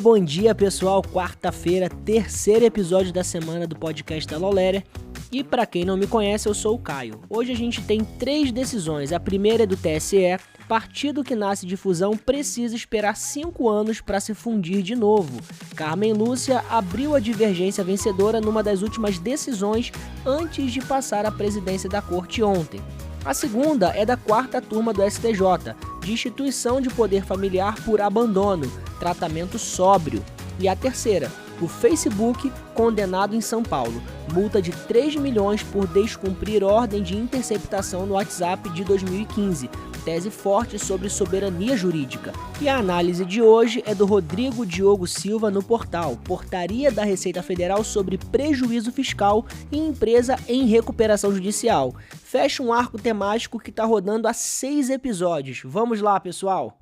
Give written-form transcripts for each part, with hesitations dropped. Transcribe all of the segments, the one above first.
bom dia pessoal, quarta-feira, terceiro episódio da semana do podcast da Loléria. E para quem não me conhece, eu sou o Caio. Hoje a gente tem 3 decisões, a primeira é do TSE, partido que nasce de fusão precisa esperar 5 anos para se fundir de novo. Carmen Lúcia abriu a divergência vencedora numa das últimas decisões antes de passar à presidência da corte ontem. A segunda é da 4ª turma do STJ, de instituição de poder familiar por abandono, tratamento sóbrio. E a terceira, o Facebook condenado em São Paulo, multa de 3 milhões por descumprir ordem de interceptação no WhatsApp de 2015, tese forte sobre soberania jurídica. E a análise de hoje é do Rodrigo Diogo Silva no portal Portaria da Receita Federal sobre prejuízo fiscal em empresa em recuperação judicial. Fecha um arco temático que está rodando há 6 episódios. Vamos lá, pessoal!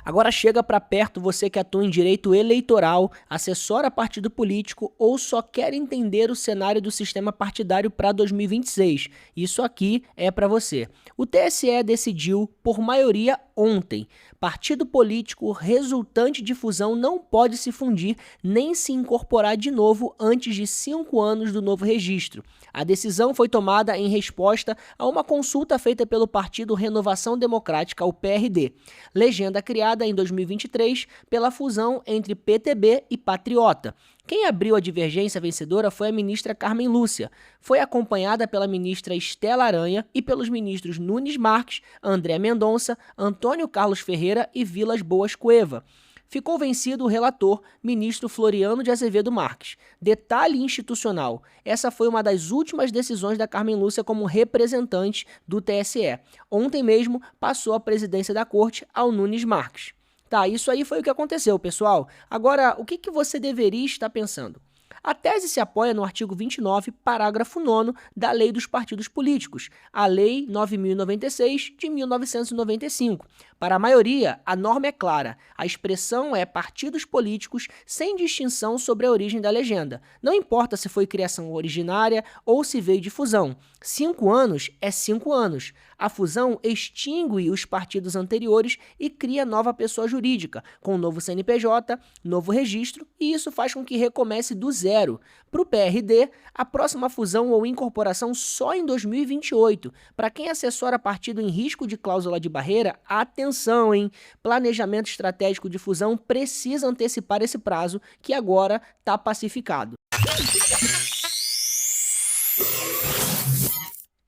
Agora chega para perto você que atua em direito eleitoral, assessora partido político ou só quer entender o cenário do sistema partidário para 2026. Isso aqui é para você. O TSE decidiu, por maioria ontem, partido político resultante de fusão não pode se fundir nem se incorporar de novo antes de 5 anos do novo registro. A decisão foi tomada em resposta a uma consulta feita pelo partido Renovação Democrática, o PRD, legenda criada em 2023 pela fusão entre PTB e Patriota. Quem abriu a divergência vencedora foi a ministra Carmen Lúcia. Foi acompanhada pela ministra Estela Aranha e pelos ministros Nunes Marques, André Mendonça, Antônio Carlos Ferreira e Vilas Boas Cueva. Ficou vencido o relator, ministro Floriano de Azevedo Marques. Detalhe institucional, essa foi uma das últimas decisões da Carmen Lúcia como representante do TSE. Ontem mesmo passou a presidência da corte ao Nunes Marques. Tá, isso aí foi o que aconteceu, pessoal. Agora, o que você deveria estar pensando? A tese se apoia no artigo 29, parágrafo 9º da Lei dos Partidos Políticos, a Lei 9.096 de 1995. Para a maioria, a norma é clara. A expressão é partidos políticos sem distinção sobre a origem da legenda. Não importa se foi criação originária ou se veio de fusão. 5 anos é 5 anos. A fusão extingue os partidos anteriores e cria nova pessoa jurídica, com novo CNPJ, novo registro, e isso faz com que recomece do zero. Para o PRD, a próxima fusão ou incorporação só em 2028. Para quem assessora partido em risco de cláusula de barreira, atenção, hein? Planejamento estratégico de fusão precisa antecipar esse prazo, que agora está pacificado.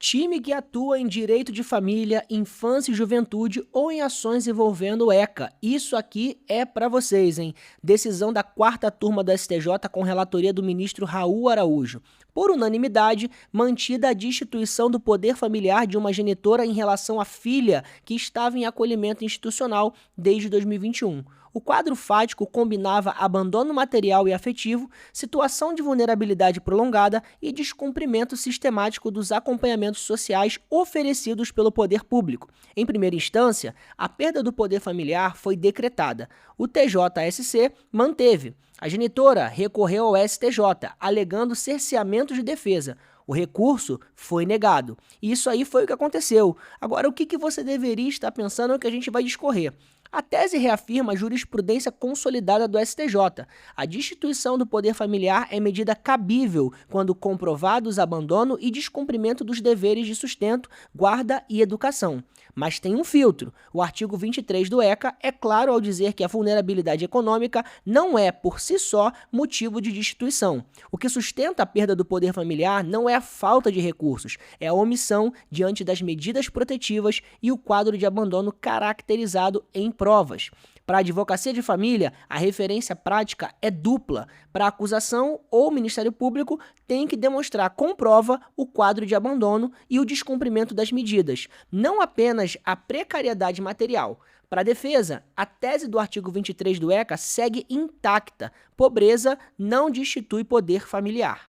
Time que atua em direito de família, infância e juventude ou em ações envolvendo o ECA. Isso aqui é para vocês, hein? Decisão da 4ª turma do STJ com relatoria do ministro Raul Araújo. Por unanimidade, mantida a destituição do poder familiar de uma genitora em relação à filha que estava em acolhimento institucional desde 2021. O quadro fático combinava abandono material e afetivo, situação de vulnerabilidade prolongada e descumprimento sistemático dos acompanhamentos sociais oferecidos pelo poder público. Em primeira instância, a perda do poder familiar foi decretada. O TJSC manteve. A genitora recorreu ao STJ, alegando cerceamento de defesa. O recurso foi negado. E isso aí foi o que aconteceu. Agora, o que você deveria estar pensando é o que a gente vai discorrer. A tese reafirma a jurisprudência consolidada do STJ. A destituição do poder familiar é medida cabível quando comprovados abandono e descumprimento dos deveres de sustento, guarda e educação. Mas tem um filtro. O artigo 23 do ECA é claro ao dizer que a vulnerabilidade econômica não é, por si só, motivo de destituição. O que sustenta a perda do poder familiar não é a falta de recursos, é a omissão diante das medidas protetivas e o quadro de abandono caracterizado em provas. Para a advocacia de família, a referência prática é dupla. Para a acusação, o Ministério Público tem que demonstrar com prova o quadro de abandono e o descumprimento das medidas, não apenas a precariedade material. Para a defesa, a tese do artigo 23 do ECA segue intacta. Pobreza não destitui poder familiar.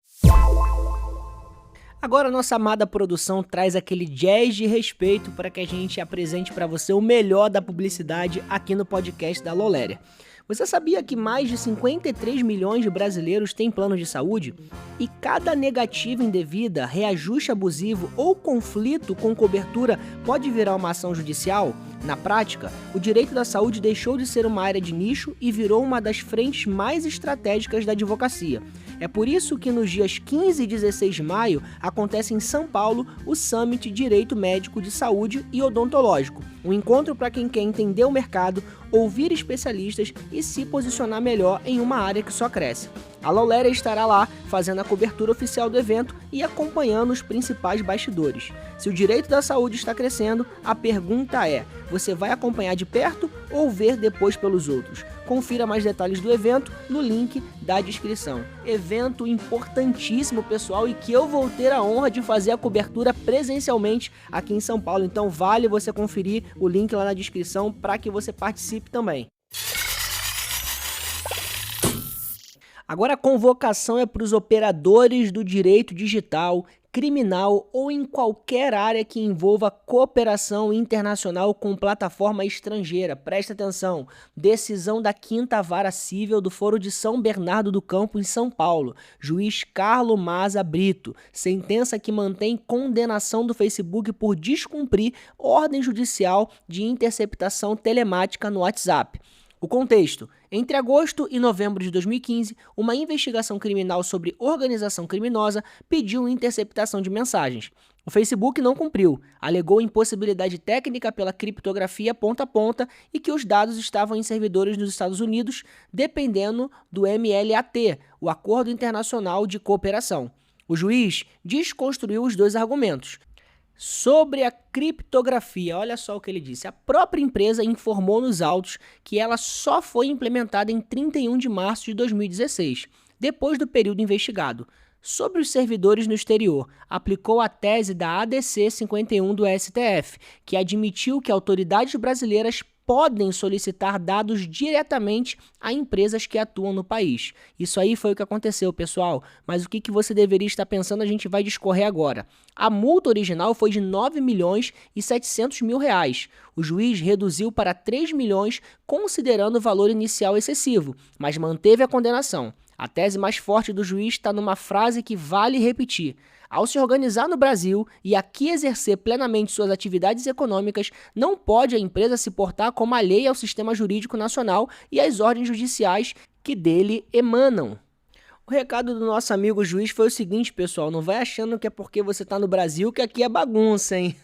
Agora nossa amada produção traz aquele jazz de respeito para que a gente apresente para você o melhor da publicidade aqui no podcast da Loléria. Você sabia que mais de 53 milhões de brasileiros têm plano de saúde? E cada negativa indevida, reajuste abusivo ou conflito com cobertura pode virar uma ação judicial? Na prática, o direito da saúde deixou de ser uma área de nicho e virou uma das frentes mais estratégicas da advocacia. É por isso que nos dias 15 e 16 de maio acontece em São Paulo o Summit Direito Médico de Saúde e Odontológico, um encontro para quem quer entender o mercado, ouvir especialistas e se posicionar melhor em uma área que só cresce. A Lauleria estará lá fazendo a cobertura oficial do evento e acompanhando os principais bastidores. Se o direito da saúde está crescendo, a pergunta é: você vai acompanhar de perto ou ver depois pelos outros? Confira mais detalhes do evento no link da descrição. Evento importantíssimo, pessoal, e que eu vou ter a honra de fazer a cobertura presencialmente aqui em São Paulo. Então vale você conferir o link lá na descrição para que você participe também. Agora a convocação é para os operadores do direito digital, criminal ou em qualquer área que envolva cooperação internacional com plataforma estrangeira. Presta atenção, decisão da 5ª Vara Cível do Foro de São Bernardo do Campo, em São Paulo. Juiz Carlos Maza Brito, sentença que mantém condenação do Facebook por descumprir ordem judicial de interceptação telemática no WhatsApp. O contexto: entre agosto e novembro de 2015, uma investigação criminal sobre organização criminosa pediu interceptação de mensagens. O Facebook não cumpriu, alegou impossibilidade técnica pela criptografia ponta a ponta e que os dados estavam em servidores nos Estados Unidos, dependendo do MLAT, o Acordo Internacional de Cooperação. O juiz desconstruiu os dois argumentos. Sobre a criptografia, olha só o que ele disse. A própria empresa informou nos autos que ela só foi implementada em 31 de março de 2016, depois do período investigado. Sobre os servidores no exterior, aplicou a tese da ADC 51 do STF, que admitiu que autoridades brasileiras podem solicitar dados diretamente a empresas que atuam no país. Isso aí foi o que aconteceu, pessoal, mas o que você deveria estar pensando a gente vai discorrer agora. A multa original foi de R$ 9.700.000. O juiz reduziu para 3 milhões, considerando o valor inicial excessivo, mas manteve a condenação. A tese mais forte do juiz está numa frase que vale repetir. Ao se organizar no Brasil e aqui exercer plenamente suas atividades econômicas, não pode a empresa se portar como alheia ao sistema jurídico nacional e às ordens judiciais que dele emanam. O recado do nosso amigo juiz foi o seguinte, pessoal, não vai achando que é porque você está no Brasil que aqui é bagunça, hein?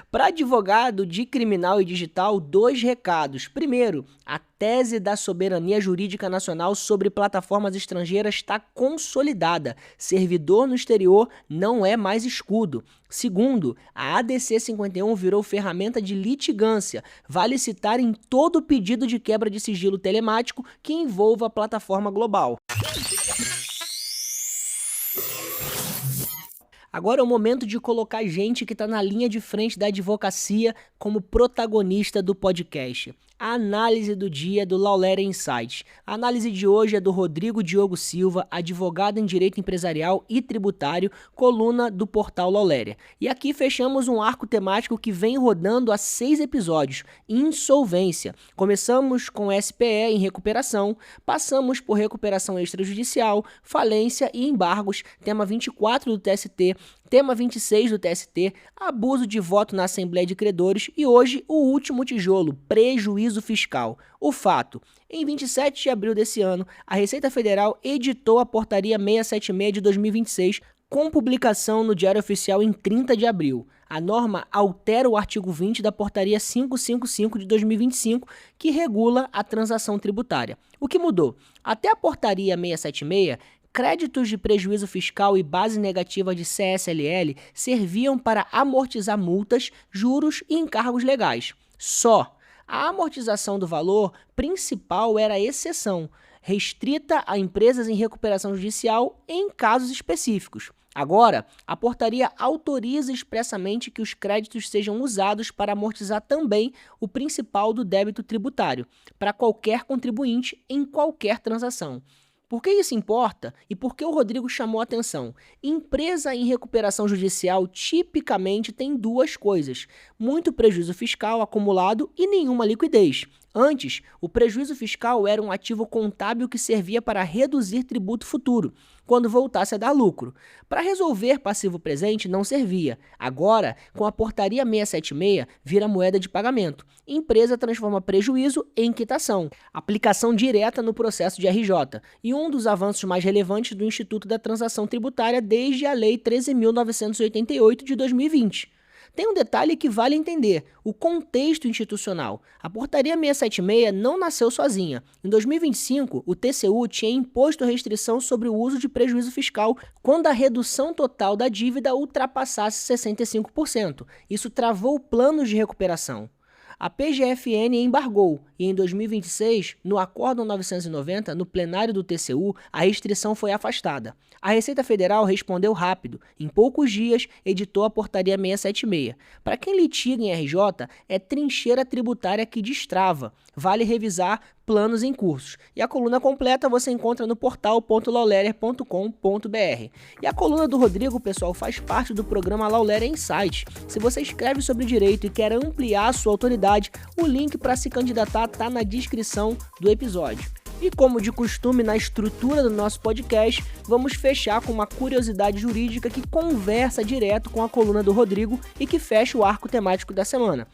Para advogado de criminal e digital, 2 recados. Primeiro, a tese da soberania jurídica nacional sobre plataformas estrangeiras está consolidada. Servidor no exterior não é mais escudo. Segundo, a ADC 51 virou ferramenta de litigância. Vale citar em todo pedido de quebra de sigilo telemático que envolva a plataforma global. Agora é o momento de colocar gente que está na linha de frente da advocacia como protagonista do podcast. A análise do dia do Lauleria Insights. A análise de hoje é do Rodrigo Diogo Silva, advogado em Direito Empresarial e Tributário, coluna do portal Lauleria. E aqui fechamos um arco temático que vem rodando há 6 episódios, insolvência. Começamos com SPE em recuperação, passamos por recuperação extrajudicial, falência e embargos, tema 24 do TST, tema 26 do TST, abuso de voto na Assembleia de Credores e hoje o último tijolo, prejuízo fiscal. O fato: em 27 de abril desse ano, a Receita Federal editou a Portaria 676 de 2026, com publicação no Diário Oficial em 30 de abril. A norma altera o artigo 20 da Portaria 555 de 2025, que regula a transação tributária. O que mudou? Até a Portaria 676, créditos de prejuízo fiscal e base negativa de CSLL serviam para amortizar multas, juros e encargos legais. Só a amortização do valor principal era exceção, restrita a empresas em recuperação judicial em casos específicos. Agora, a portaria autoriza expressamente que os créditos sejam usados para amortizar também o principal do débito tributário, para qualquer contribuinte em qualquer transação. Por que isso importa e por que o Rodrigo chamou a atenção? Empresa em recuperação judicial tipicamente tem 2 coisas: muito prejuízo fiscal acumulado e nenhuma liquidez. Antes, o prejuízo fiscal era um ativo contábil que servia para reduzir tributo futuro, quando voltasse a dar lucro. Para resolver passivo presente, não servia. Agora, com a Portaria 676, vira moeda de pagamento. Empresa transforma prejuízo em quitação. Aplicação direta no processo de RJ. E um dos avanços mais relevantes do Instituto da Transação Tributária desde a Lei 13.988 de 2020. Tem um detalhe que vale entender: o contexto institucional. A Portaria 676 não nasceu sozinha. Em 2025, o TCU tinha imposto restrição sobre o uso de prejuízo fiscal quando a redução total da dívida ultrapassasse 65%. Isso travou planos de recuperação. A PGFN embargou e em 2026, no Acórdão 990, no plenário do TCU, a restrição foi afastada. A Receita Federal respondeu rápido. Em poucos dias, editou a Portaria 676. Para quem litiga em RJ, é trincheira tributária que destrava. Vale revisar planos em cursos. E a coluna completa você encontra no portal.laulerer.com.br. E a coluna do Rodrigo, pessoal, faz parte do programa Laulerer Insight. Se você escreve sobre direito e quer ampliar a sua autoridade, o link para se candidatar está na descrição do episódio. E como de costume na estrutura do nosso podcast, vamos fechar com uma curiosidade jurídica que conversa direto com a coluna do Rodrigo e que fecha o arco temático da semana.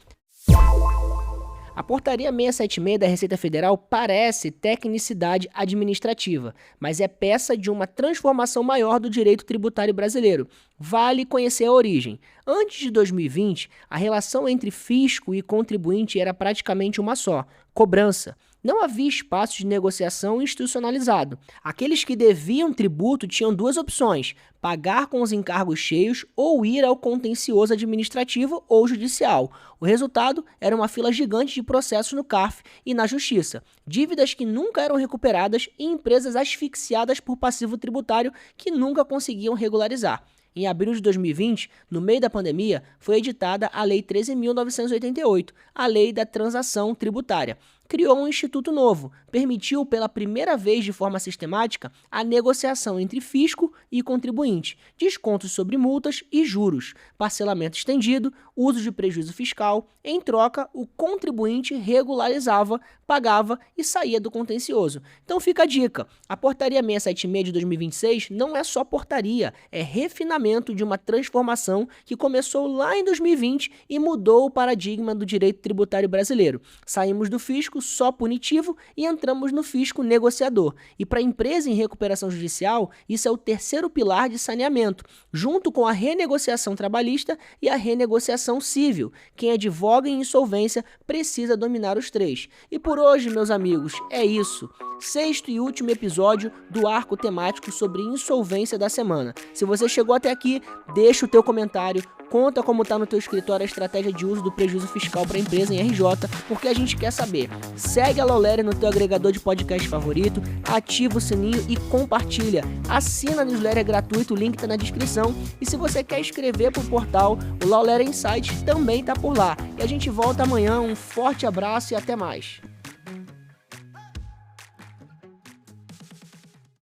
A Portaria 676 da Receita Federal parece tecnicidade administrativa, mas é peça de uma transformação maior do direito tributário brasileiro. Vale conhecer a origem. Antes de 2020, a relação entre fisco e contribuinte era praticamente uma só: cobrança. Não havia espaço de negociação institucionalizado. Aqueles que deviam tributo tinham duas opções: pagar com os encargos cheios ou ir ao contencioso administrativo ou judicial. O resultado era uma fila gigante de processos no CARF e na Justiça, dívidas que nunca eram recuperadas e empresas asfixiadas por passivo tributário que nunca conseguiam regularizar. Em abril de 2020, no meio da pandemia, foi editada a Lei 13.988, a Lei da Transação Tributária. Criou um instituto novo, permitiu pela primeira vez de forma sistemática a negociação entre fisco e contribuinte, descontos sobre multas e juros, parcelamento estendido, uso de prejuízo fiscal. Em troca, o contribuinte regularizava, pagava e saía do contencioso. Então fica a dica: a Portaria 676 de 2026 não é só portaria, é refinamento de uma transformação que começou lá em 2020 e mudou o paradigma do direito tributário brasileiro. Saímos do fisco só punitivo e entramos no fisco negociador. E para a empresa em recuperação judicial, isso é o terceiro pilar de saneamento, junto com a renegociação trabalhista e a renegociação civil. Quem advoga em insolvência precisa dominar os três. E por hoje, meus amigos, é isso. Sexto e último episódio do arco temático sobre insolvência da semana. Se você chegou até aqui, deixa o teu comentário, conta como está no teu escritório a estratégia de uso do prejuízo fiscal para a empresa em RJ, porque a gente quer saber. Segue a Laulerer no teu agregador de podcast favorito, ativa o sininho e compartilha. Assina a newsletter gratuito, o link está na descrição. E se você quer escrever para o portal, o Laulerer Insight também está por lá. E a gente volta amanhã. Um forte abraço e até mais.